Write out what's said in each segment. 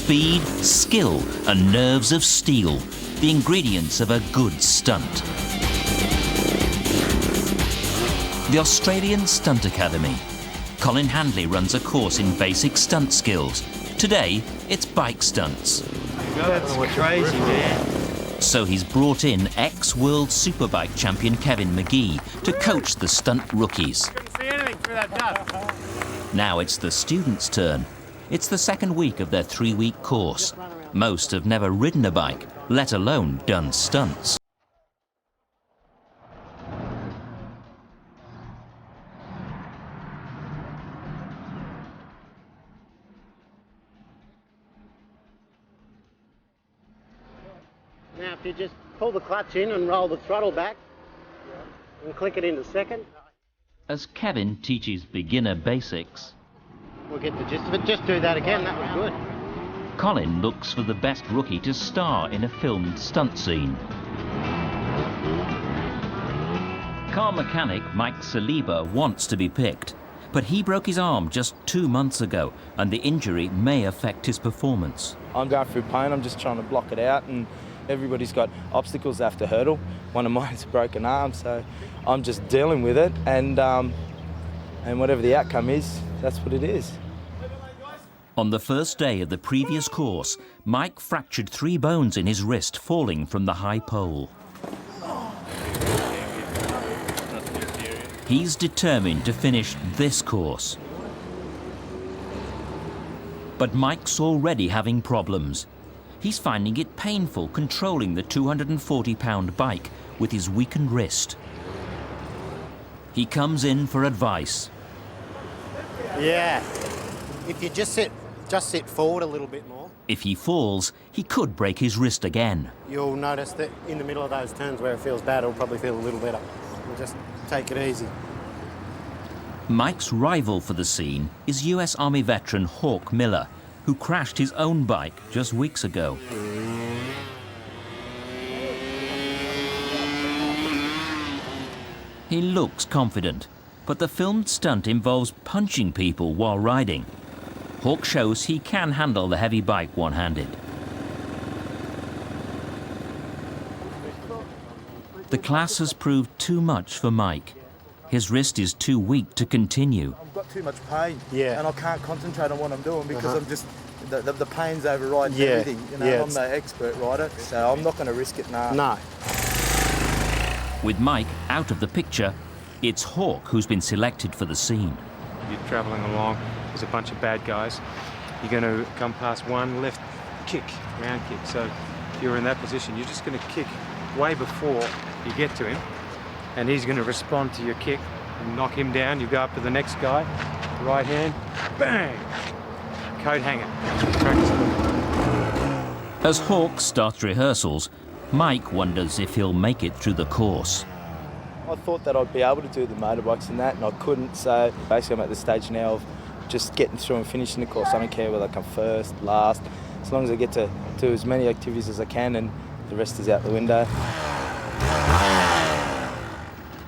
Speed, skill and nerves of steel, the ingredients of a good stunt. The Australian Stunt Academy. Colin Handley runs a course in basic stunt skills. Today, it's bike stunts. That's crazy, man. So he's brought in ex-world superbike champion Kevin McGee to coach the stunt rookies. Couldn't see anything through that dust. Now it's the students' turn. It's the second week of their 3-week course. Most have never ridden a bike, let alone done stunts. Now if you just pull the clutch in and roll the throttle back and click it into second. As Kevin teaches beginner basics, We'll get the gist of it. Just do that again, that was good. Colin looks for the best rookie to star in a filmed stunt scene. Car mechanic Mike Saliba wants to be picked, but he broke his arm just 2 months ago and the injury may affect his performance. I'm going through pain, I'm just trying to block it out, and everybody's got obstacles they have to hurdle. One of mine's a broken arm, so I'm just dealing with it, and whatever the outcome is, that's what it is. On the first day of the previous course, Mike fractured 3 bones in his wrist falling from the high pole. He's determined to finish this course. But Mike's already having problems. He's finding it painful controlling the 240-pound bike with his weakened wrist. He comes in for advice. Yeah, if you just sit forward a little bit more. If he falls, he could break his wrist again. You'll notice that in the middle of those turns where it feels bad, it'll probably feel a little better. We'll just take it easy. Mike's rival for the scene is US Army veteran Hawk Miller, who crashed his own bike just weeks ago. He looks confident, but the filmed stunt involves punching people while riding. Hawk shows he can handle the heavy bike one-handed. The class has proved too much for Mike. His wrist is too weak to continue. I've got too much pain, Yeah. and I can't concentrate on what I'm doing because I'm just, the pain's overriding everything. You know, Yeah, I'm no expert rider, so I'm not going to risk it now. No. With Mike out of the picture, it's Hawk who's been selected for the scene. You're travelling along, there's a bunch of bad guys. You're going to come past one left kick, round kick. So if you're in that position, you're just going to kick way before you get to him. And he's going to respond to your kick and knock him down. You go up to the next guy, right hand, bang! Coat hanger. Practice. As Hawk starts rehearsals, Mike wonders if he'll make it through the course. I thought that I'd be able to do the motorbikes and that, and I couldn't. So basically I'm at the stage now of just getting through and finishing the course. I don't care whether I come first, last, as long as I get to do as many activities as I can, and the rest is out the window.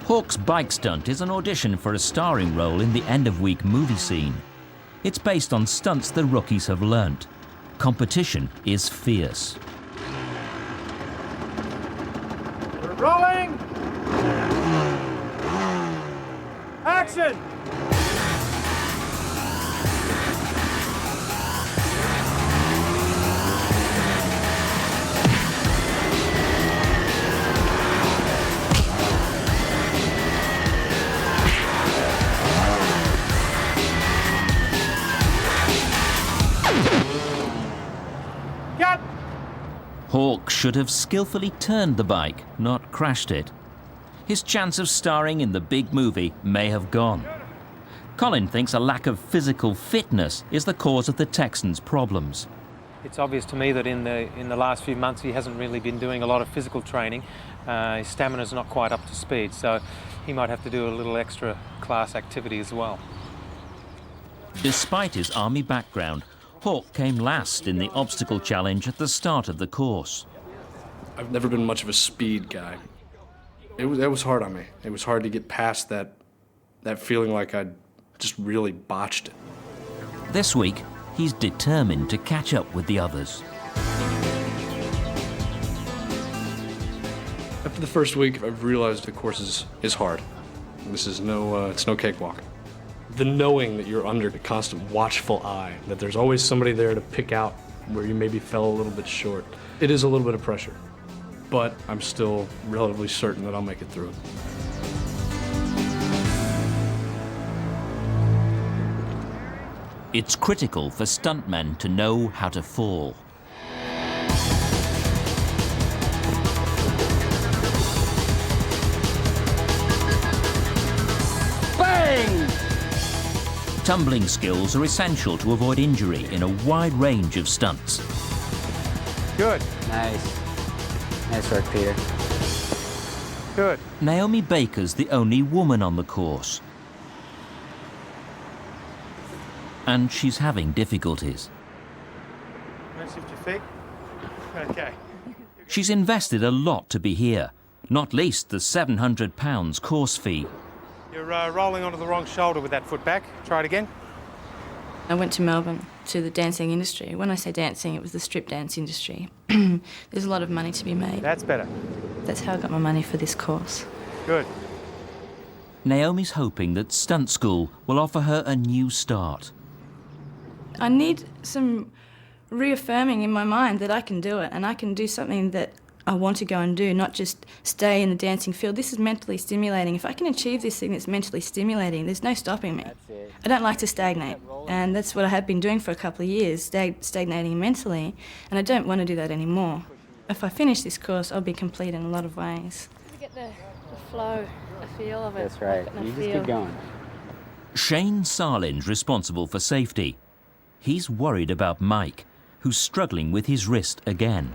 Hawk's bike stunt is an audition for a starring role in the end-of-week movie scene. It's based on stunts the rookies have learnt. Competition is fierce. We're rolling! Action! Cut! Hawk should have skillfully turned the bike, not crashed it. His chance of starring in the big movie may have gone. Colin thinks a lack of physical fitness is the cause of the Texans' problems. It's obvious to me that in the last few months he hasn't really been doing a lot of physical training. His stamina's not quite up to speed, so he might have to do a little extra class activity as well. Despite his army background, Hawk came last in the obstacle challenge at the start of the course. I've never been much of a speed guy. It was hard on me. It was hard to get past that feeling like I'd just really botched it. This week, He's determined to catch up with the others. After the first week, I've realized the course is hard. This is it's no cakewalk. The knowing that you're under the constant watchful eye, that there's always somebody there to pick out where you maybe fell a little bit short, it is a little bit of pressure. But I'm still relatively certain that I'll make it through. It's critical for stuntmen to know how to fall. Bang! Tumbling skills are essential to avoid injury in a wide range of stunts. Good. Nice. Nice work, Peter. Good. Naomi Baker's the only woman on the course. And she's having difficulties. Let's shift your feet. Okay. She's invested a lot to be here, not least the £700 course fee. You're rolling onto the wrong shoulder with that foot back. Try it again. I went to Melbourne to the dancing industry. When I say dancing, it was the strip dance industry. There's a lot of money to be made. That's better. That's how I got my money for this course. Good. Naomi's hoping that stunt school will offer her a new start. I need some reaffirming in my mind that I can do it and I can do something that I want to go and do, not just stay in the dancing field. This is mentally stimulating. If I can achieve this thing that's mentally stimulating, there's no stopping me. I don't like to stagnate, and that's what I have been doing for a couple of years, stagnating mentally, and I don't want to do that anymore. If I finish this course, I'll be complete in a lot of ways. To get the flow, the feel of it. That's right. You just keep going. Shane Sarlin's responsible for safety. He's worried about Mike, who's struggling with his wrist again.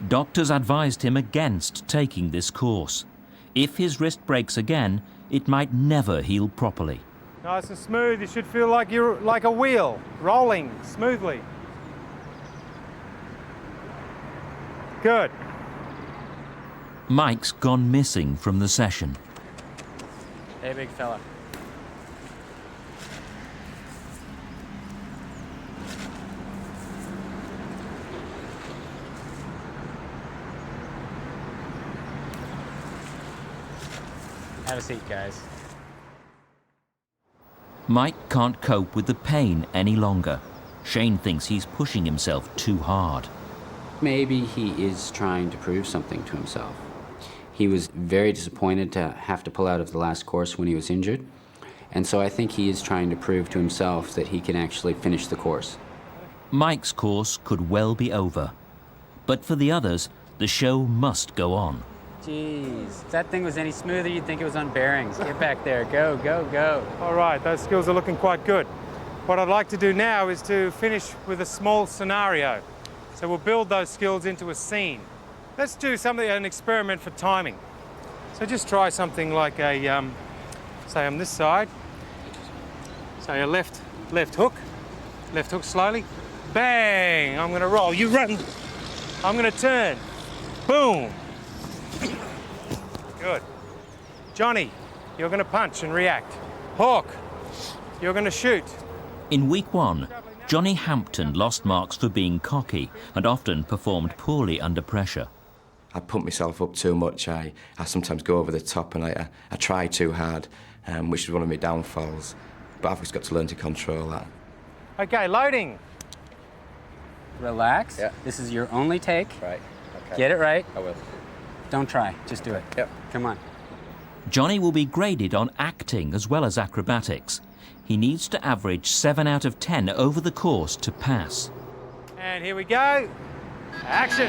Doctors advised him against taking this course. If his wrist breaks again, it might never heal properly. Nice and smooth. You should feel like you're like a wheel, rolling smoothly. Good. Mike's gone missing from the session. Hey, big fella. Have a seat, guys. Mike can't cope with the pain any longer. Shane thinks he's pushing himself too hard. Maybe he is trying to prove something to himself. He was very disappointed to have to pull out of the last course when he was injured. And so I think he is trying to prove to himself that he can actually finish the course. Mike's course could well be over. But for the others, the show must go on. Jeez, if that thing was any smoother, you'd think it was on bearings. Get back there, go, go, go. All right, those skills are looking quite good. What I'd like to do now is to finish with a small scenario. So we'll build those skills into a scene. Let's do an experiment for timing. So just try something like a, say on this side, say a left hook slowly, bang, I'm gonna roll, you run, I'm gonna turn, boom. Good. Johnny, you're gonna punch and react. Hawk, you're gonna shoot. In week one, Johnny Hampton lost marks for being cocky and often performed poorly under pressure. I pump myself up too much. I sometimes go over the top and I try too hard, which is one of my downfalls. But I've just got to learn to control that. Okay, loading. Relax. Yeah. This is your only take. Right. Okay. Get it right. I will. Don't try, just do it. Yep. Come on. Johnny will be graded on acting as well as acrobatics. He needs to average 7 out of 10 over the course to pass. And here we go. Action.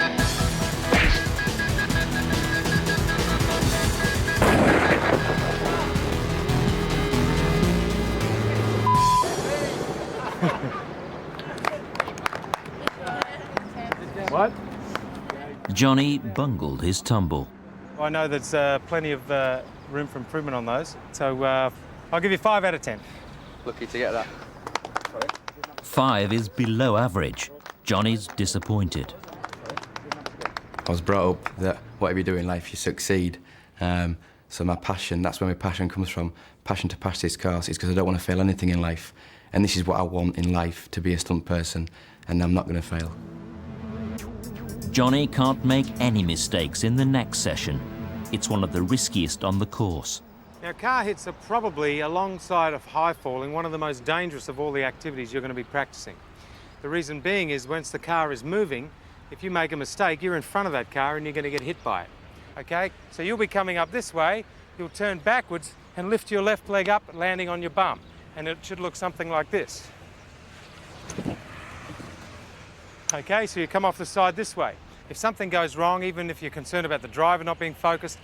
What? Johnny bungled his tumble. I know there's plenty of room for improvement on those, so I'll give you 5 out of 10. Lucky to get that. 5 is below average. Johnny's disappointed. I was brought up that whatever you do in life, you succeed. So my passion, that's where my passion comes from. Passion to pass this course is because I don't want to fail anything in life. And this is what I want in life, to be a stunt person, and I'm not going to fail. Johnny can't make any mistakes in the next session. It's one of the riskiest on the course. Now, car hits are probably, alongside of high falling, one of the most dangerous of all the activities you're going to be practicing. The reason being is once the car is moving, if you make a mistake, you're in front of that car and you're going to get hit by it. Okay? So you'll be coming up this way, you'll turn backwards and lift your left leg up, landing on your bum. And it should look something like this. Okay, so you come off the side this way. If something goes wrong, even if you're concerned about the driver not being focused,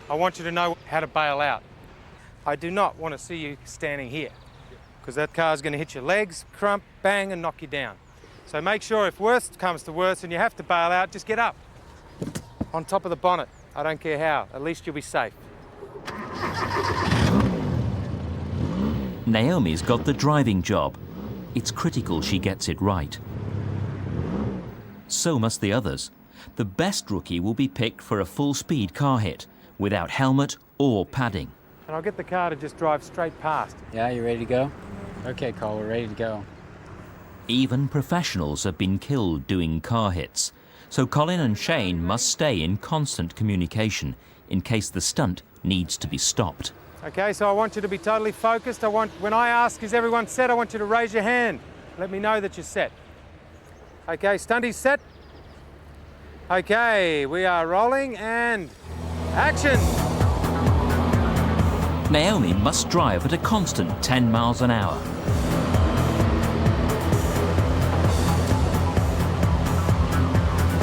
I want you to know how to bail out. I do not want to see you standing here, because that car's going to hit your legs, crump, bang, and knock you down. So make sure if worst comes to worst and you have to bail out, just get up. On top of the bonnet. I don't care how. At least you'll be safe. Naomi's got the driving job. It's critical she gets it right. So must the others. The best rookie will be picked for a full-speed car hit, without helmet or padding. And I'll get the car to just drive straight past. Yeah, you ready to go? Okay, Cole, we're ready to go. Even professionals have been killed doing car hits, so Colin and Shane must stay in constant communication in case the stunt needs to be stopped. Okay, so I want you to be totally focused. When I ask, is everyone set, I want you to raise your hand. Let me know that you're set. Okay, stunties set. Okay, we are rolling and action. Naomi must drive at a constant 10 miles an hour.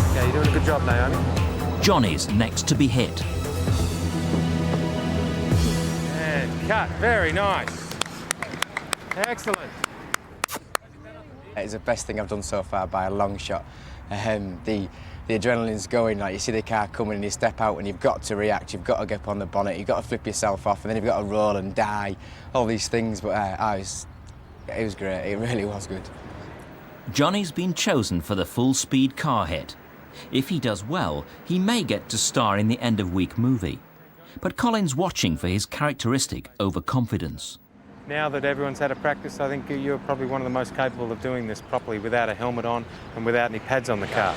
Okay, you're doing a good job, Naomi. Johnny's next to be hit. And cut, very nice. Excellent. It's the best thing I've done so far by a long shot. The adrenaline's going, like you see the car coming and you step out and you've got to react, you've got to get up on the bonnet, you've got to flip yourself off and then you've got to roll and die, all these things, but it was great, it really was good. Johnny's been chosen for the full-speed car hit. If he does well, he may get to star in the end-of-week movie. But Colin's watching for his characteristic overconfidence. Now that everyone's had a practice, I think you're probably one of the most capable of doing this properly without a helmet on and without any pads on the car.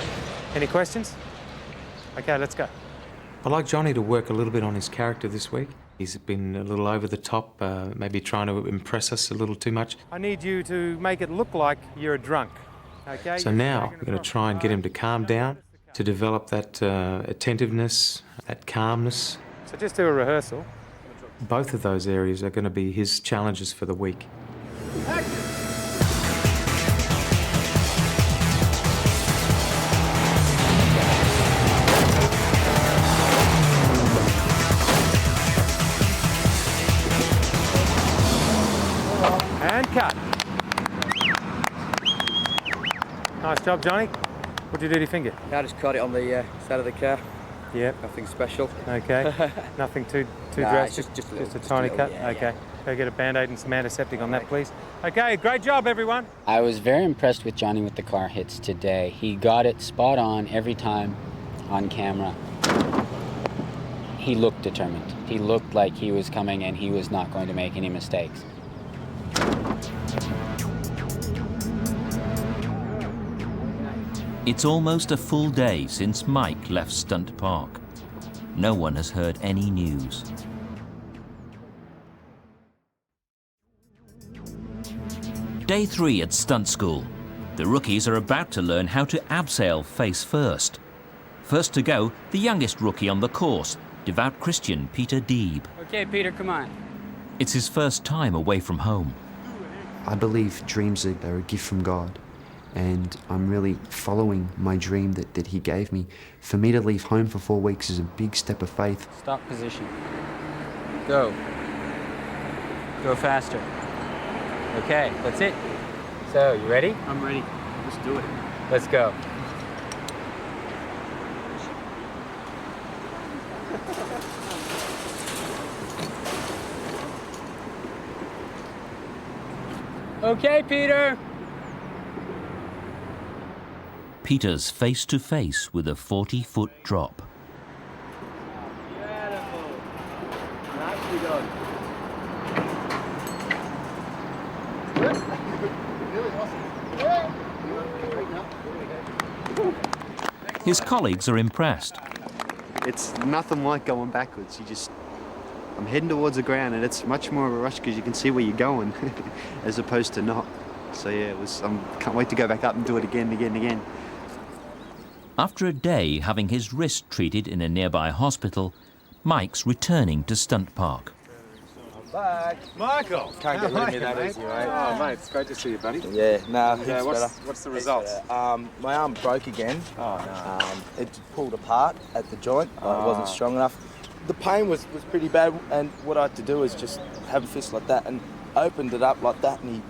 Any questions? Okay, let's go. I'd like Johnny to work a little bit on his character this week. He's been a little over the top, maybe trying to impress us a little too much. I need you to make it look like you're a drunk. Okay? So now we're going to try and get him to calm down, to develop that attentiveness, that calmness. So just do a rehearsal. Both of those areas are going to be his challenges for the week. And cut. Nice job, Johnny. What did you do to your finger? I just caught it on the side of the car. Yep. Nothing special. Okay. Nothing too Nah, drastic? just a tiny cut? Yeah, okay. Go get a Band-Aid and some antiseptic on that, please. Okay, great job, everyone. I was very impressed with Johnny with the car hits today. He got it spot on every time on camera. He looked determined. He looked like he was coming and he was not going to make any mistakes. It's almost a full day since Mike left Stunt Park. No one has heard any news. Day 3 at stunt school. The rookies are about to learn how to abseil face first. First to go, the youngest rookie on the course, devout Christian Peter Deeb. Okay, Peter, come on. It's his first time away from home. I believe dreams are a gift from God, and I'm really following my dream that he gave me. For me to leave home for 4 weeks is a big step of faith. Stop position. Go. Go faster. Okay, that's it. So, you ready? I'm ready. Let's do it. Let's go. Okay, Peter. Peter's face to face with a 40-foot drop. Beautiful. Nicely done. His colleagues are impressed. It's nothing like going backwards. I'm heading towards the ground, and it's much more of a rush because you can see where you're going as opposed to not. So yeah, can't wait to go back up and do it again and again and again. After a day having his wrist treated in a nearby hospital, Mike's returning to Stunt Park. I'm back. Michael! Can't get rid of me that easy, mate. Oh, mate, it's great to see you, buddy. Yeah, no, what's the result? My arm broke again. Oh, no. It pulled apart at the joint. It wasn't strong enough. The pain was pretty bad, and what I had to do was just have a fist like that and opened it up like that, and he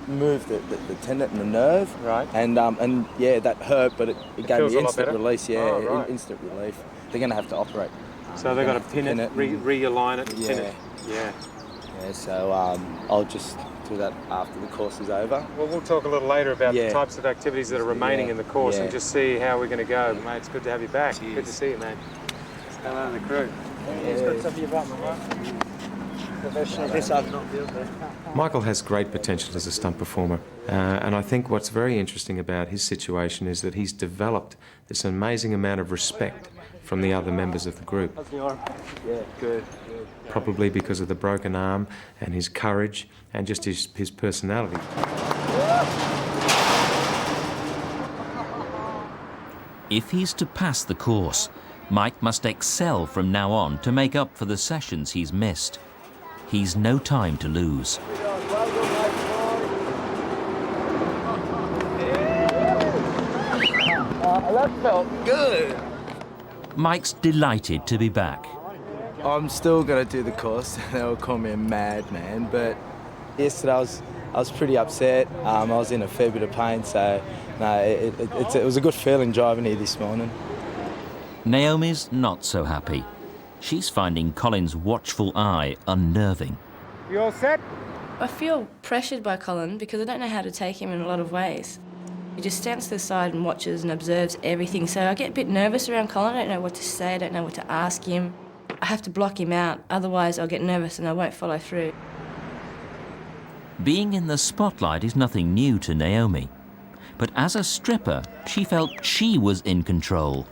moved the tendon and the nerve. Right. And yeah, that hurt, but it gave me instant release. Yeah, right. Instant relief. They're going to have to operate. So they've got to pin it, realign it, and pin it. Yeah. Yeah. So I'll just do that after the course is over. Well, we'll talk a little later about the types of activities that are remaining in the course and just see how we're going to go. Mate, it's good to have you back. Cheers. Good to see you, mate. Hello to the crew. It's good to have you back, mate. Michael has great potential as a stunt performer, and I think what's very interesting about his situation is that he's developed this amazing amount of respect from the other members of the group. How's the arm? Yeah, good. Probably because of the broken arm and his courage and just his personality. If he's to pass the course, Mike must excel from now on to make up for the sessions he's missed. He's no time to lose. That felt good. Mike's delighted to be back. I'm still going to do the course. They'll call me a madman, but yesterday I was pretty upset. I was in a fair bit of pain, so no, it was a good feeling driving here this morning. Naomi's not so happy. She's finding Colin's watchful eye unnerving. You all set? I feel pressured by Colin because I don't know how to take him in a lot of ways. He just stands to the side and watches and observes everything, so I get a bit nervous around Colin. I don't know what to say, I don't know what to ask him. I have to block him out, otherwise I'll get nervous and I won't follow through. Being in the spotlight is nothing new to Naomi. But as a stripper, she felt she was in control.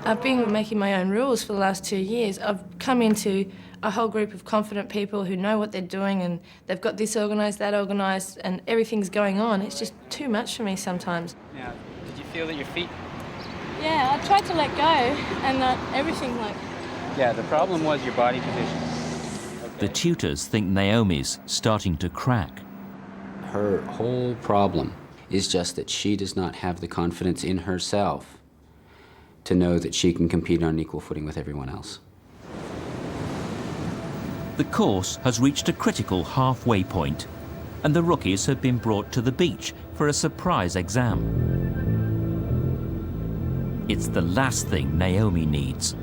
I've been making my own rules for the last 2 years. I've come into a whole group of confident people who know what they're doing and they've got this organised, that organised, and everything's going on. It's just too much for me sometimes. Now, did you feel that your feet... Yeah, I tried to let go and everything Yeah, the problem was your body position. The tutors think Naomi's starting to crack. Her whole problem is just that she does not have the confidence in herself to know that she can compete on an equal footing with everyone else. The course has reached a critical halfway point, and the rookies have been brought to the beach for a surprise exam. It's the last thing Naomi needs.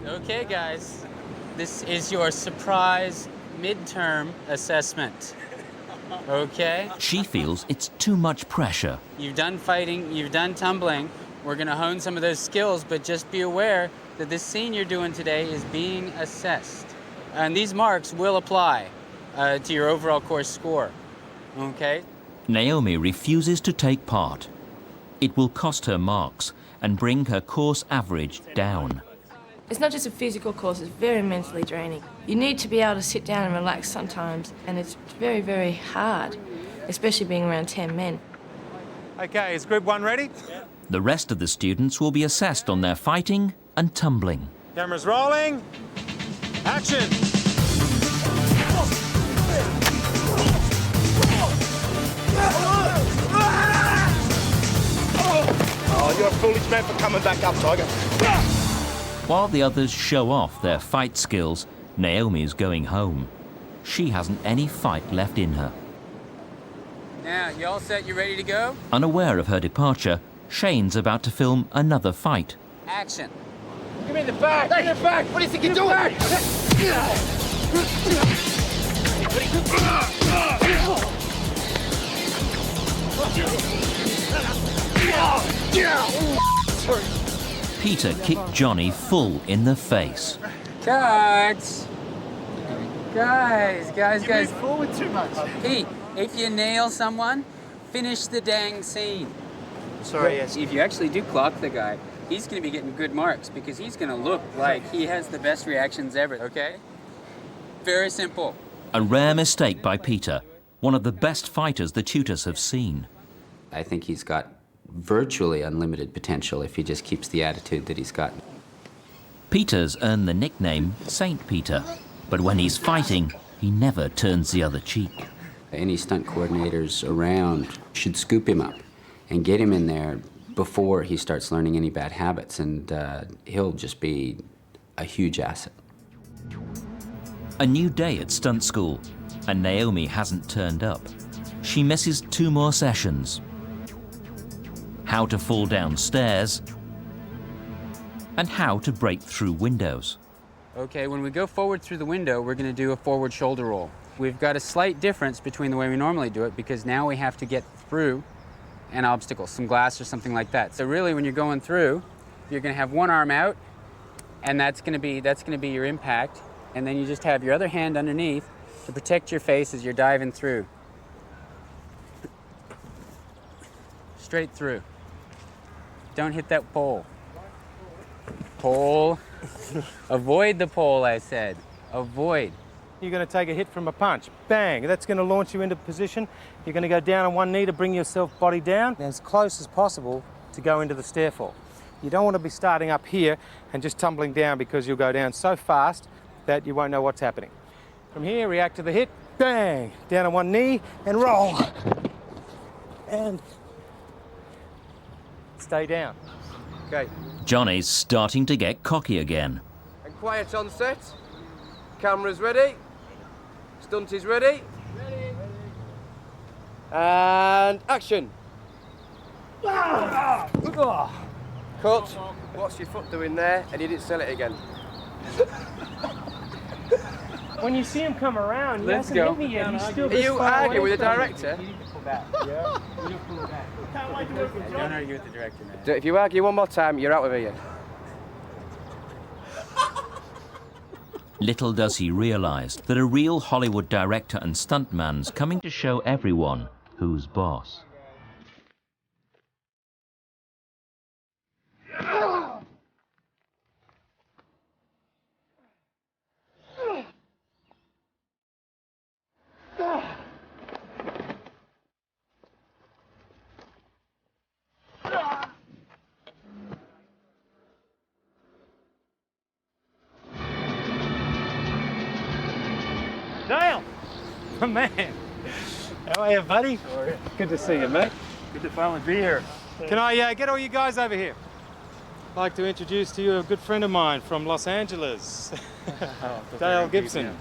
Okay, guys, this is your surprise midterm assessment. Okay? She feels it's too much pressure. You've done fighting, you've done tumbling. We're going to hone some of those skills, but just be aware that this scene you're doing today is being assessed. And these marks will apply to your overall course score. Okay? Naomi refuses to take part. It will cost her marks and bring her course average down. It's not just a physical course, it's very mentally draining. You need to be able to sit down and relax sometimes, and it's very, very hard, especially being around 10 men. Okay, is group 1 ready? Yeah. The rest of the students will be assessed on their fighting and tumbling. Cameras rolling. Action! Oh, you're a foolish man for coming back up, Tiger. While the others show off their fight skills, Naomi's going home. She hasn't any fight left in her. Now, you all set? You ready to go? Unaware of her departure, Shane's about to film another fight. Action. Give me the bag! Give me the bag! What do you think you're doing? Peter kicked Johnny full in the face. Cut! Guys. You move forward too much. Pete, if you nail someone, finish the dang scene. Sorry, yes. If you actually do clock the guy, he's going to be getting good marks because he's going to look like he has the best reactions ever, okay? Very simple. A rare mistake by Peter, one of the best fighters the tutors have seen. I think he's got virtually unlimited potential if he just keeps the attitude that he's got. Peter's earned the nickname Saint Peter, but when he's fighting, he never turns the other cheek. Any stunt coordinators around should scoop him up and get him in there before he starts learning any bad habits, and he'll just be a huge asset. A new day at stunt school, and Naomi hasn't turned up. She misses 2 more sessions. How to fall down stairs, and how to break through windows. Okay, when we go forward through the window, we're going to do a forward shoulder roll. We've got a slight difference between the way we normally do it because now we have to get through an obstacle, some glass or something like that. So really, when you're going through, you're going to have one arm out, and that's going to be your impact, and then you just have your other hand underneath to protect your face as you're diving through. Straight through. Don't hit that pole. Pole. Avoid the pole, I said. Avoid. You're going to take a hit from a punch. Bang! That's going to launch you into position. You're going to go down on one knee to bring yourself body down as close as possible to go into the stairfall. You don't want to be starting up here and just tumbling down because you'll go down so fast that you won't know what's happening. From here, react to the hit. Bang! Down on one knee and roll. And stay down. Okay. Johnny's starting to get cocky again. And quiet on set. Camera's ready. Stunt is ready. Ready. And action. Cut. What's your foot doing there? And you didn't sell it again. When you see him come around, Let's he go. hasn't hit me yet. He's still Are this you far arguing away with the from me. director? You need to pull back. Yeah. You need to pull back. Don't argue with the director, man. If you argue one more time, you're out of here. Little does he realise that a real Hollywood director and stuntman's coming to show everyone who's boss. Dale! My man! How are you, buddy? Good to see you, mate. Good to finally be here. Can I get all you guys over here? I'd like to introduce to you a good friend of mine from Los Angeles, Dale Gibson.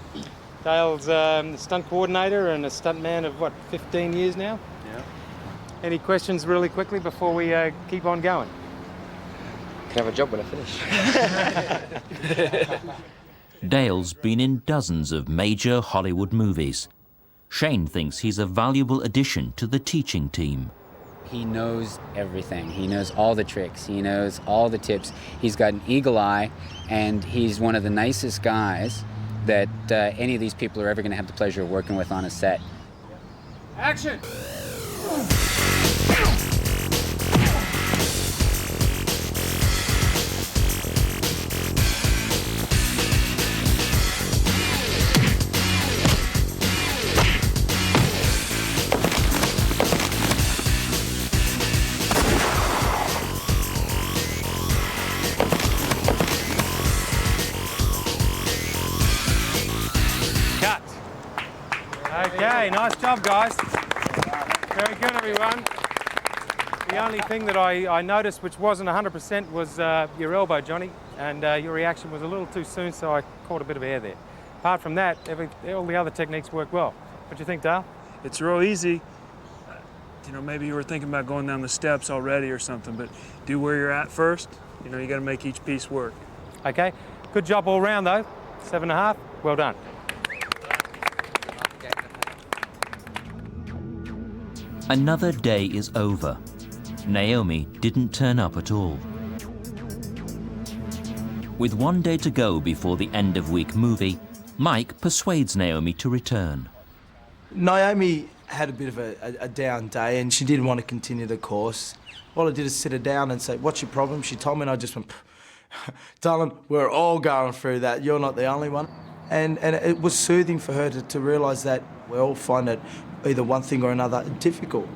Dale's a stunt coordinator and a stuntman of, what, 15 years now? Yeah. Any questions really quickly before we keep on going? Can I have a job when I finish? Dale's been in dozens of major Hollywood movies. Shane thinks he's a valuable addition to the teaching team. He knows everything. He knows all the tricks. He knows all the tips. He's got an eagle eye, and he's one of the nicest guys that any of these people are ever going to have the pleasure of working with on a set. Action! Okay, nice job, guys. Very good, everyone. The only thing that I noticed, which wasn't 100%, was your elbow, Johnny, and your reaction was a little too soon, so I caught a bit of air there. Apart from that, all the other techniques work well. What do you think, Dale? It's real easy. You know, maybe you were thinking about going down the steps already or something, but do where you're at first. You know, you got to make each piece work. Okay, good job all round, though. 7.5, well done. Another day is over. Naomi didn't turn up at all. With one day to go before the end-of-week movie, Mike persuades Naomi to return. Naomi had a bit of a down day and she didn't want to continue the course. All I did is sit her down and say, what's your problem? She told me and I just went, darling, we're all going through that. You're not the only one. And it was soothing for her to realise that we all find it either one thing or another difficult.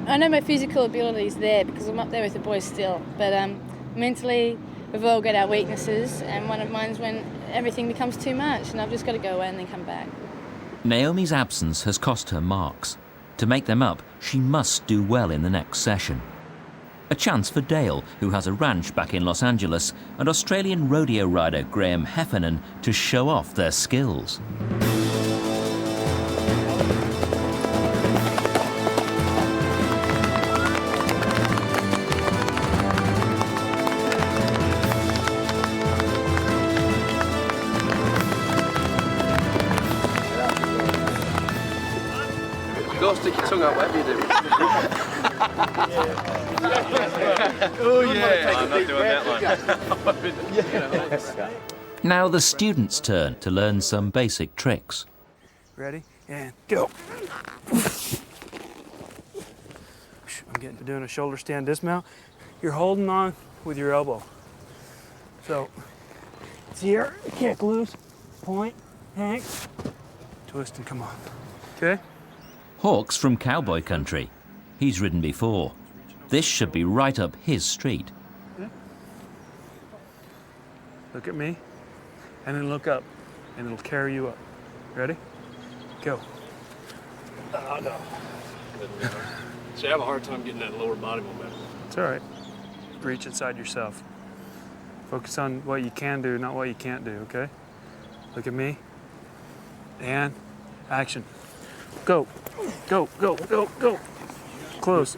I know my physical ability is there because I'm up there with the boys still, but mentally we've all got our weaknesses, and one of mine is when everything becomes too much and I've just got to go away and then come back. Naomi's absence has cost her marks. To make them up, she must do well in the next session. A chance for Dale, who has a ranch back in Los Angeles, and Australian rodeo rider Graham Heffernan to show off their skills. Go stick your tongue out, whatever you do. Oh yeah! I'm not doing that one. Now the students' turn to learn some basic tricks. Ready? And go. I'm getting to doing a shoulder stand dismount. You're holding on with your elbow. So it's here, kick loose, point, hang, twist and come on. Okay? Hawk's from cowboy country. He's ridden before. This should be right up his street. Look at me, and then look up, and it'll carry you up. Ready? Go. Oh, no. See, I have a hard time getting that lower body momentum. It's all right. Reach inside yourself. Focus on what you can do, not what you can't do, okay? Look at me, and action. Go, go, go, go, go. Close.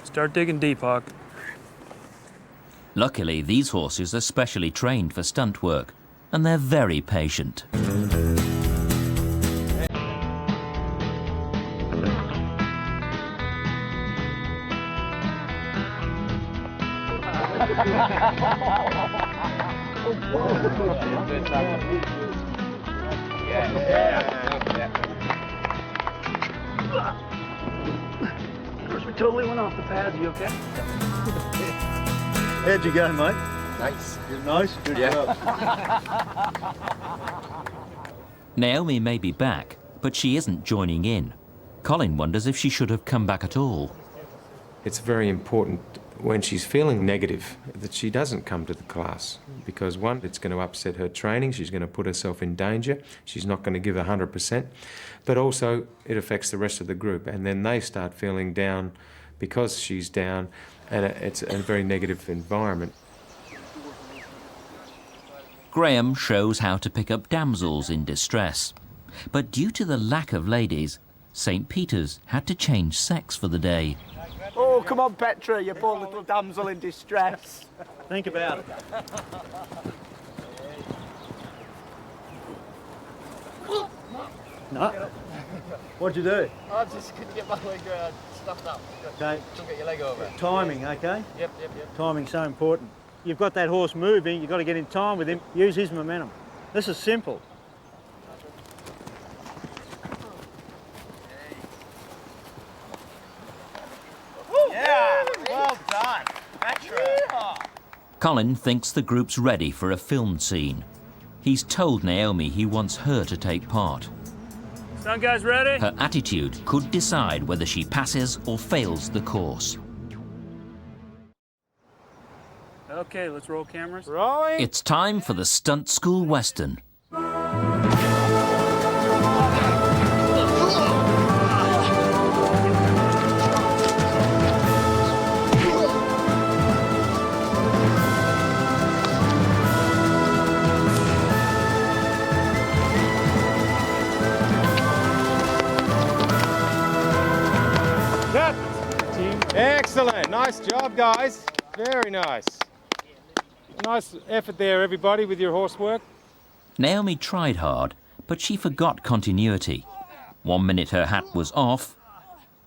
Start digging deep, Hawk. Luckily, these horses are specially trained for stunt work, and they're very patient. Of course, we totally went off the pads. You okay? How'd you go, mate? Nice. You're nice? Good job. Naomi may be back, but she isn't joining in. Colin wonders if she should have come back at all. It's very important when she's feeling negative that she doesn't come to the class, because one, it's going to upset her training, she's going to put herself in danger, she's not going to give 100%, but also it affects the rest of the group, and then they start feeling down because she's down, and it's a very negative environment. Graham shows how to pick up damsels in distress. But due to the lack of ladies, St. Peter's had to change sex for the day. Oh, come on, Petra, you poor little damsel in distress. Think about it. No. What'd you do? I just couldn't get my leg stuffed up. Okay. Don't get your leg over. Timing, okay? Yep. Timing's so important. You've got that horse moving, you've got to get in time with him, use his momentum. This is simple. Yeah, well done. Petra. Colin thinks the group's ready for a filmed scene. He's told Naomi he wants her to take part. Stunt guys ready? Her attitude could decide whether she passes or fails the course. Okay, let's roll cameras. Rolling. It's time for the Stunt School Western. Excellent. Nice job, guys. Very nice. Nice effort there, everybody, with your horse work. Naomi tried hard, but she forgot continuity. 1 minute her hat was off,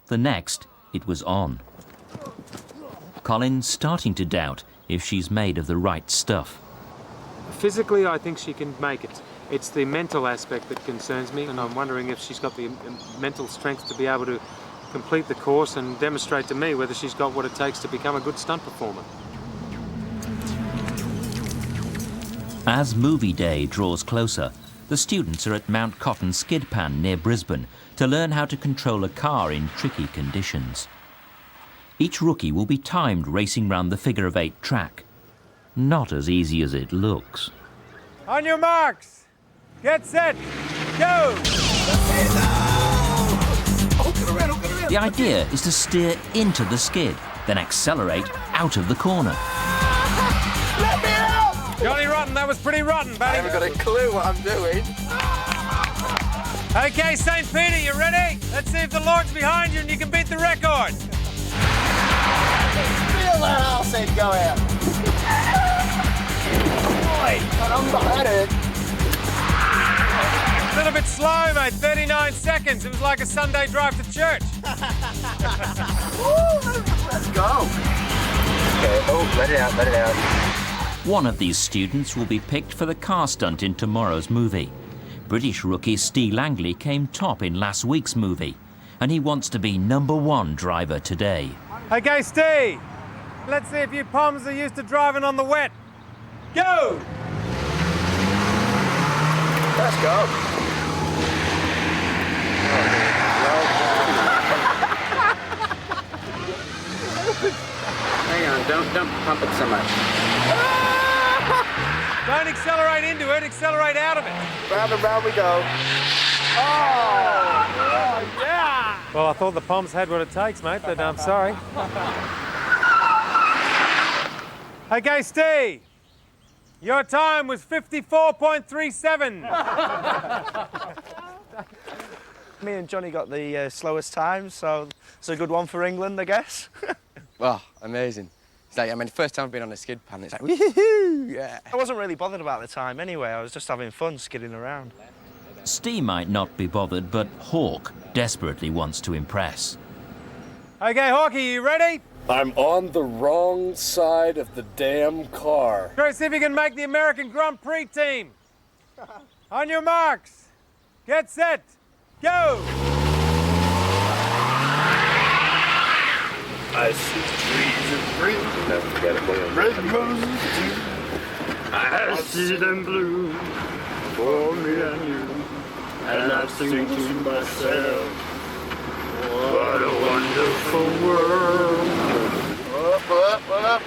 the next it was on. Colin's starting to doubt if she's made of the right stuff. Physically, I think she can make it. It's the mental aspect that concerns me, and I'm wondering if she's got the mental strength to be able to complete the course and demonstrate to me whether she's got what it takes to become a good stunt performer. As movie day draws closer, the students are at Mount Cotton skid pan near Brisbane to learn how to control a car in tricky conditions. Each rookie will be timed racing round the figure-of-8 track. Not as easy as it looks. On your marks, get set, go! The idea is to steer into the skid, then accelerate out of the corner. Let me out! Johnny Rotten, that was pretty rotten, buddy. I haven't got a clue what I'm doing. Okay, St. Peter, you ready? Let's see if the Lord's behind you and you can beat the record. Feel that arse head go out. Boy, I'm behind it. A little bit slow, mate. 39 seconds. It was like a Sunday drive to church. Let's go. Okay, oh, let it out, let it out. One of these students will be picked for the car stunt in tomorrow's movie. British rookie Steve Langley came top in last week's movie, and he wants to be #1 driver today. Okay, Steve. Let's see if you Poms are used to driving on the wet. Go! Let's go. Hang on, don't pump it so much. Don't accelerate into it, accelerate out of it. Round and round we go. Oh, yeah! Well, I thought the Poms had what it takes, mate, but I'm sorry. Okay, Steve. Your time was 54.37. Me and Johnny got the slowest time, so it's a good one for England, I guess. Oh, amazing. It's like, I mean, the first time I've been on a skid pan, it's like, woohoo, yeah. I wasn't really bothered about the time anyway, I was just having fun skidding around. Steve might not be bothered, but Hawk desperately wants to impress. Okay, Hawkeye, you ready? I'm on the wrong side of the damn car. Try to see if you can make the American Grand Prix team. On your marks, get set, go! I see trees of green, red roses too. I see them bloom for me and you. And I sing to myself, what a wonderful world. Up, up, up.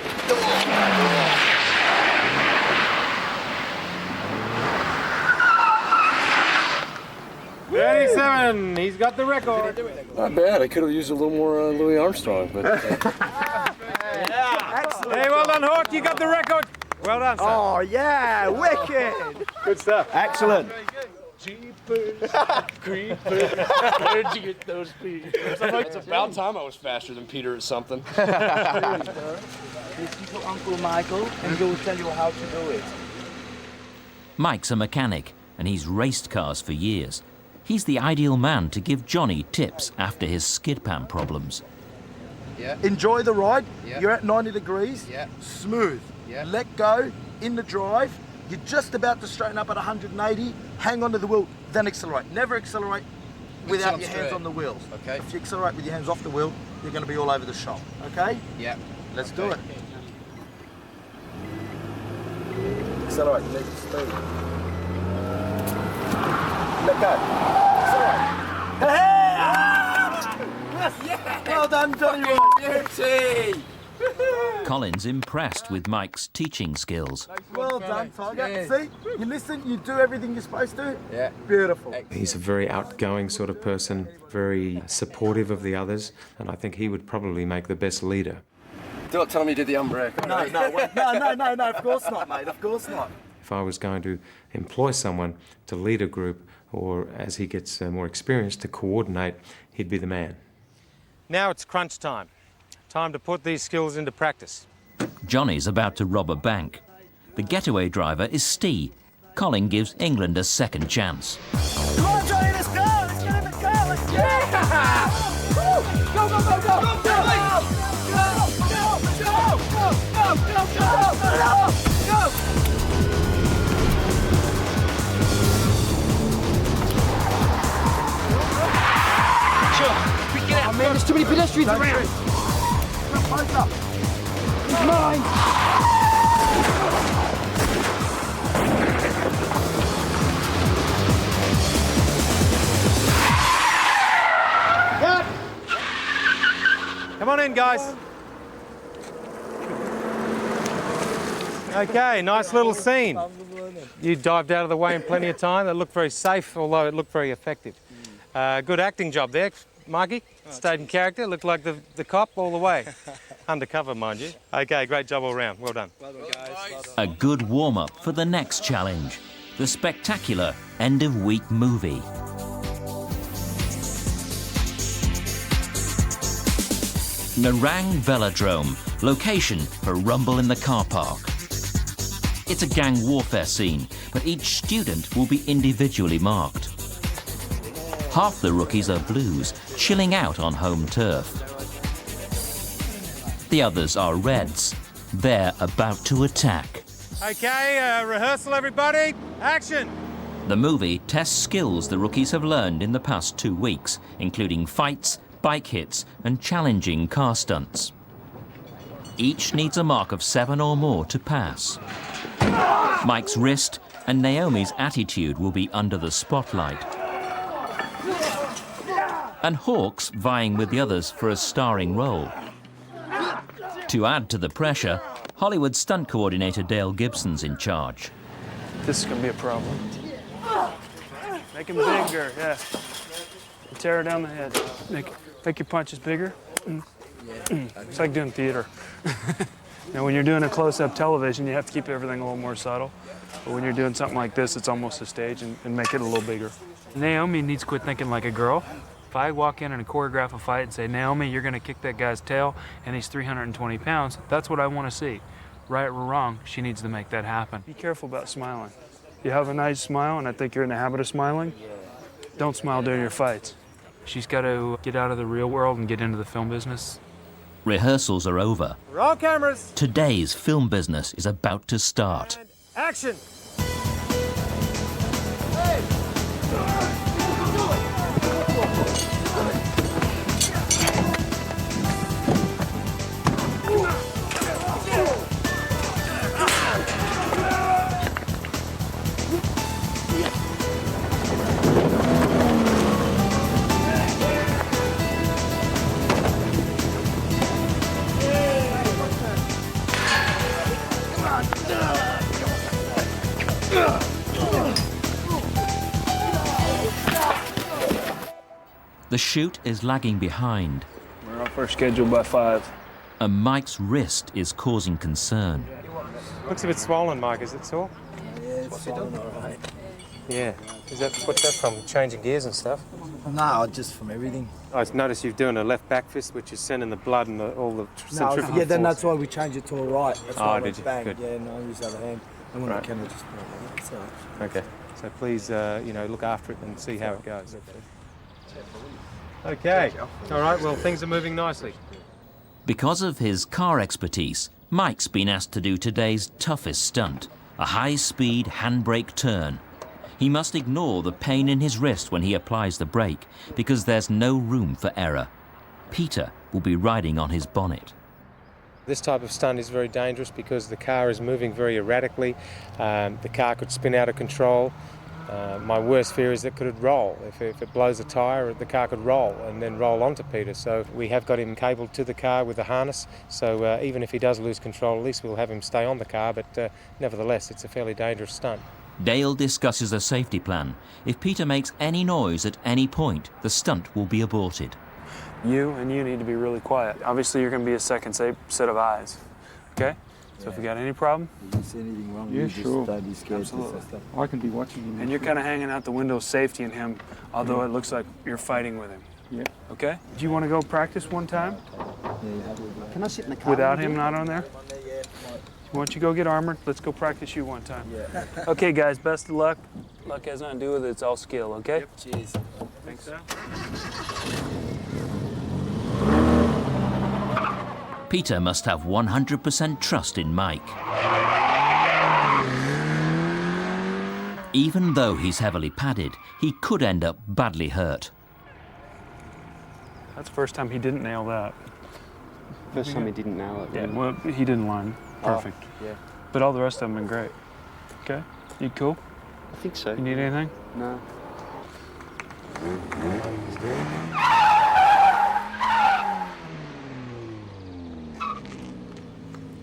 37, he's got the record. Not bad, I could have used a little more Louis Armstrong, but... Hey, well done, Hawk, you got the record. Well done, sir. Oh, yeah, wicked. Good stuff. Excellent. Jeepers, creepers, where'd you get those speeds? It's about time I was faster than Peter at something. Listen to Uncle Michael, and he will tell you how to do it. Mike's a mechanic, and he's raced cars for years. He's the ideal man to give Johnny tips after his skid pan problems. Yeah. Enjoy the ride. Yeah. You're at 90 degrees. Yeah. Smooth. Yeah. Let go in the drive. You're just about to straighten up at 180. Hang on to the wheel, then accelerate. Never accelerate without your hands on the wheels. Okay. If you accelerate with your hands off the wheel, you're going to be all over the shop. Okay? Yeah. Let's do it. Accelerate. Let speed. Let go. Accelerate. Hey! Yeah. Well done, Johnny. Beauty! Colin's impressed with Mike's teaching skills. Well done, Tiger. See, you listen, you do everything you're supposed to. Yeah. Beautiful. He's a very outgoing sort of person, very supportive of the others, and I think he would probably make the best leader. Don't tell me you did the handbrake. No, of course not, mate, of course not. If I was going to employ someone to lead a group, or as he gets more experience, to coordinate, he'd be the man. Now it's crunch time. Time to put these skills into practice. Johnny's about to rob a bank. The getaway driver is Steve. Colin gives England a second chance. Come on, Johnny, let's go! Let's get in the car! Let's go! Yeah! Woo! Go, go, go, go! Go, go, go! Go, go, go! Go, go, go! Go! Pedestrians around! Come closer! He's mine! Come on in, guys. Okay, nice little scene. You dived out of the way in plenty of time. That looked very safe, although it looked very effective. Good acting job there, Mikey. Stayed in character, looked like the cop all the way. Undercover, mind you. Okay, great job all round. Well done. Well done, guys. A good warm-up for the next challenge, the spectacular end-of-week movie. Narang Velodrome, location for rumble in the car park. It's a gang warfare scene, but each student will be individually marked. Half the rookies are blues, chilling out on home turf. The others are reds. They're about to attack. Okay, rehearsal everybody, action! The movie tests skills the rookies have learned in the past 2 weeks, including fights, bike hits and challenging car stunts. Each needs a mark of 7 or more to pass. Mike's wrist and Naomi's attitude will be under the spotlight. And Hawk's vying with the others for a starring role. To add to the pressure, Hollywood stunt coordinator Dale Gibson's in charge. This is going to be a problem. Make him bigger, yeah. Tear her down the head. Make your punches bigger. It's like doing theater. Now, when you're doing a close-up television, you have to keep everything a little more subtle. But when you're doing something like this, it's almost a stage and make it a little bigger. Naomi needs to quit thinking like a girl. If I walk in and choreograph a fight and say, Naomi, you're going to kick that guy's tail and he's 320 pounds, that's what I want to see. Right or wrong, she needs to make that happen. Be careful about smiling. You have a nice smile, and I think you're in the habit of smiling. Don't smile during your fights. She's got to get out of the real world and get into the film business. Rehearsals are over. Roll cameras. Today's film business is about to start. And action! The shoot is lagging behind. We're off our schedule by 5. And Mike's wrist is causing concern. Looks a bit swollen, Mike. Is it sore? Yeah, it's swollen, all right. Yeah. What's that from? Changing gears and stuff? No, just from everything. I noticed you're doing a left back fist, which is sending the blood and all the centrifugal yeah, then force. that's why we changed it to a right. That's why I went did you? bang. Good. Yeah, no, I use the other hand. And when I can, I just... So. Okay. So please, look after it and see how it goes. Okay. All right, well, things are moving nicely. Because of his car expertise, Mike's been asked to do today's toughest stunt, a high-speed handbrake turn. He must ignore the pain in his wrist when he applies the brake, because there's no room for error. Peter will be riding on his bonnet. This type of stunt is very dangerous because the car is moving very erratically. The car could spin out of control. My worst fear is that it could roll. If it blows a tyre, the car could roll and then roll onto Peter. So we have got him cabled to the car with a harness. So even if he does lose control, at least we'll have him stay on the car. But nevertheless, it's a fairly dangerous stunt. Dale discusses a safety plan. If Peter makes any noise at any point, the stunt will be aborted. You need to be really quiet. Obviously, you're going to be a second set of eyes, okay? So if you got any problem, if you see anything wrong, yeah, you sure. just don't be scared. Absolutely. I can be watching you. And you're kind of hanging out the window of safety in him, although it looks like you're fighting with him. Yeah. Okay? Do you want to go practice one time? Can I sit in the car? Without him not on there? Why don't you go get armored? Let's go practice you one time. Yeah. Okay, guys, best of luck. Luck has nothing to do with it. It's all skill, okay? Yep. Cheers. Thanks, Sal. Peter must have 100% trust in Mike. Even though he's heavily padded, he could end up badly hurt. That's the first time he didn't nail that. First time he didn't nail it. Yeah, well, he didn't line perfect. Yeah. But all the rest of them have been great. Okay? You cool? I think so. You need anything? No.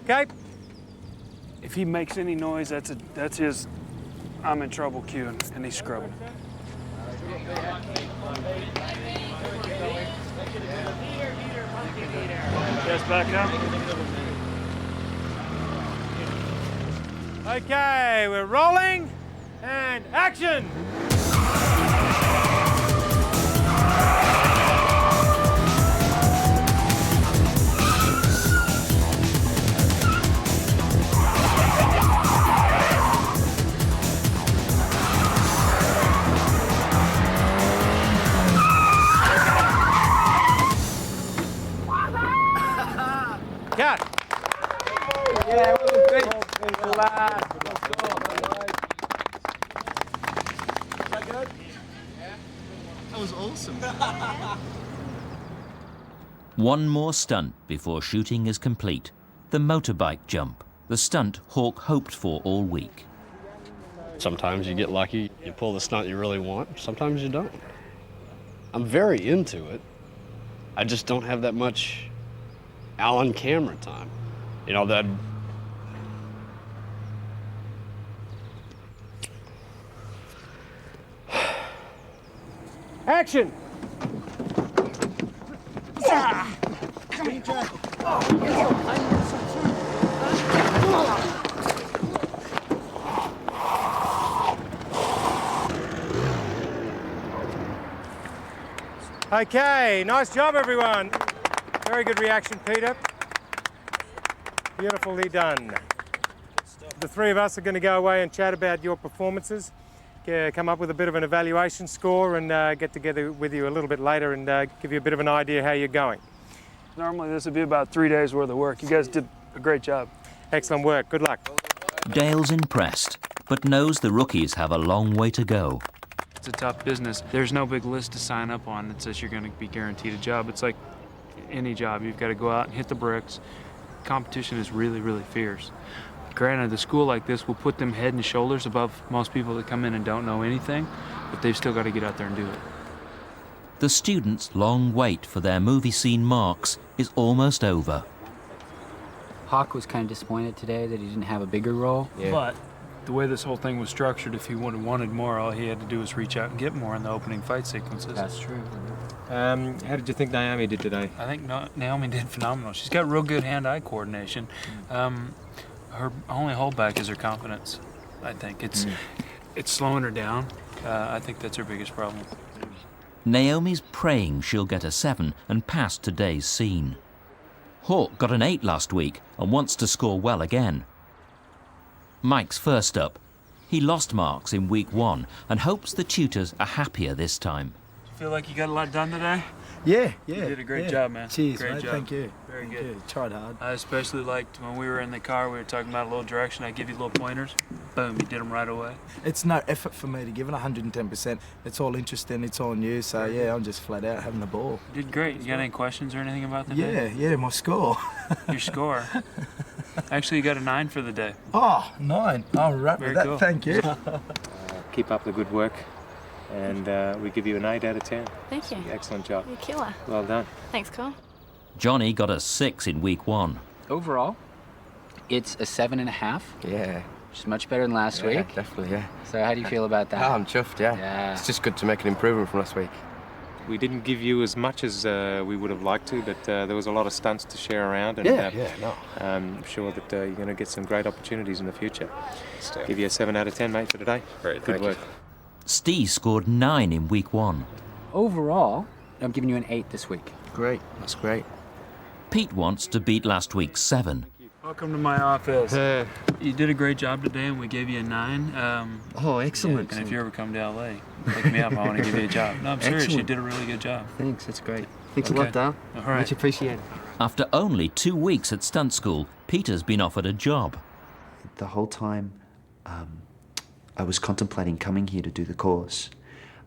Okay. If he makes any noise, that's his I'm in trouble cue, and he's scrubbing. Just back up. Okay, we're rolling, and action! Cut. Yeah, well, great. That was awesome. One more stunt before shooting is complete. The motorbike jump, the stunt Hawk hoped for all week. Sometimes you get lucky, you pull the stunt you really want, sometimes you don't. I'm very into it. I just don't have that much on camera time. You know, that action! Okay, nice job, everyone. Very good reaction, Peter. Beautifully done. The three of us are going to go away and chat about your performances, come up with a bit of an evaluation score, and get together with you a little bit later and give you a bit of an idea how you're going. Normally this would be about 3 days worth of work. You guys did a great job. Excellent work. Good luck. Dale's impressed, but knows the rookies have a long way to go. It's a tough business. There's no big list to sign up on that says you're going to be guaranteed a job. It's like any job. You've got to go out and hit the bricks. Competition is really, really fierce. Granted, a school like this will put them head and shoulders above most people that come in and don't know anything, but they've still got to get out there and do it. The students' long wait for their movie scene marks is almost over. Hawk was kind of disappointed today that he didn't have a bigger role. Yeah. But the way this whole thing was structured, if he would have wanted more, all he had to do was reach out and get more in the opening fight sequences. That's true. How did you think Naomi did today? I think Naomi did phenomenal. She's got real good hand-eye coordination. Her only holdback is her confidence, I think. It's slowing her down. I think that's her biggest problem. Naomi's praying she'll get a 7 and pass today's scene. Hawk got an 8 last week and wants to score well again. Mike's first up. He lost marks in week 1 and hopes the tutors are happier this time. Feel like you got a lot done today? Yeah. You did a great job, man. Cheers, great mate. job. Thank you. Very Thank good. you. Tried hard. I especially liked when we were in the car, we were talking about a little direction. I give you little pointers. Boom, you did them right away. It's no effort for me to give it 110%. It's all interesting. It's all new. So, yeah, I'm just flat out having the ball. You did great. You got any questions or anything about the Yeah, day? yeah, my score. Your score? Actually, you got a 9 for the day. Oh, 9. I'm right Very with that. cool. Thank you. Keep up the good work, and we give you an 8 out of 10. Thank you. Excellent job. You're a killer. Well done. Thanks, Cole. Johnny got a 6 in week 1. Overall, it's a 7.5. Yeah. Which is much better than last week. Definitely, yeah. So how do you feel about that? Oh, I'm chuffed, yeah. It's just good to make an improvement from last week. We didn't give you as much as we would have liked to, but there was a lot of stunts to share around, and I'm sure that you're going to get some great opportunities in the future. Give you a 7 out of 10, mate, for today. Great, good work. Steve scored 9 in week 1. Overall, I'm giving you an 8 this week. Great. That's great. Pete wants to beat last week's 7. Welcome to my office. You did a great job today, and we gave you a 9. Oh, excellent. Yeah, and if you ever come to LA, pick me up. I want to give you a job. No, I'm serious. You did a really good job. Thanks. That's great. Thanks Okay. a lot, Dale. All right. Much appreciated. After only 2 weeks at stunt school, Peter's been offered a job. The whole time I was contemplating coming here to do the course,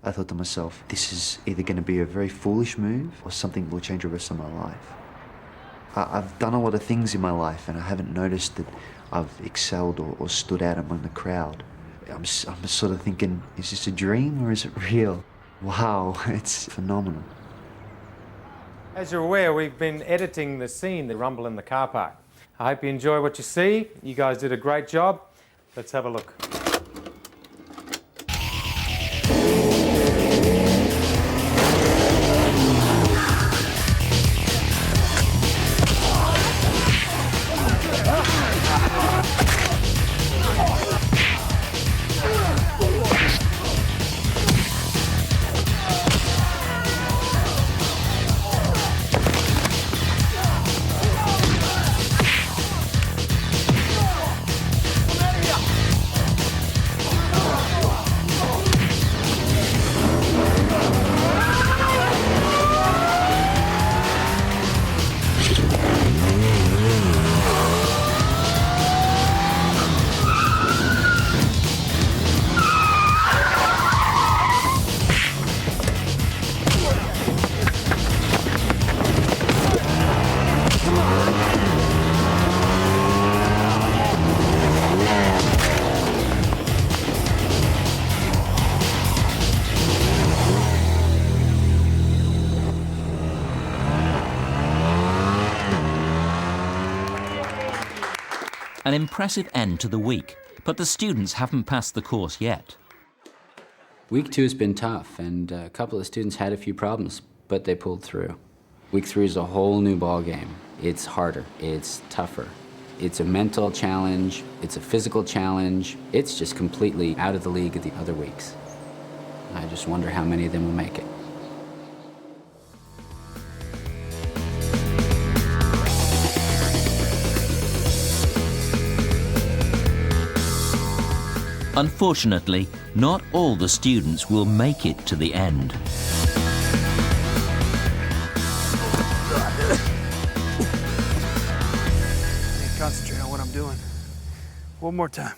I thought to myself, this is either going to be a very foolish move or something that will change the rest of my life. I've done a lot of things in my life and I haven't noticed that I've excelled or stood out among the crowd. I'm sort of thinking, is this a dream or is it real? Wow, it's phenomenal. As you're aware, we've been editing the scene, the rumble in the car park. I hope you enjoy what you see. You guys did a great job. Let's have a look. An impressive end to the week, but the students haven't passed the course yet. Week 2 has been tough, and a couple of students had a few problems, but they pulled through. Week 3 is a whole new ball game. It's harder, it's tougher. It's a mental challenge, it's a physical challenge. It's just completely out of the league of the other weeks. I just wonder how many of them will make it. Unfortunately, not all the students will make it to the end. Concentrate on what I'm doing. One more time.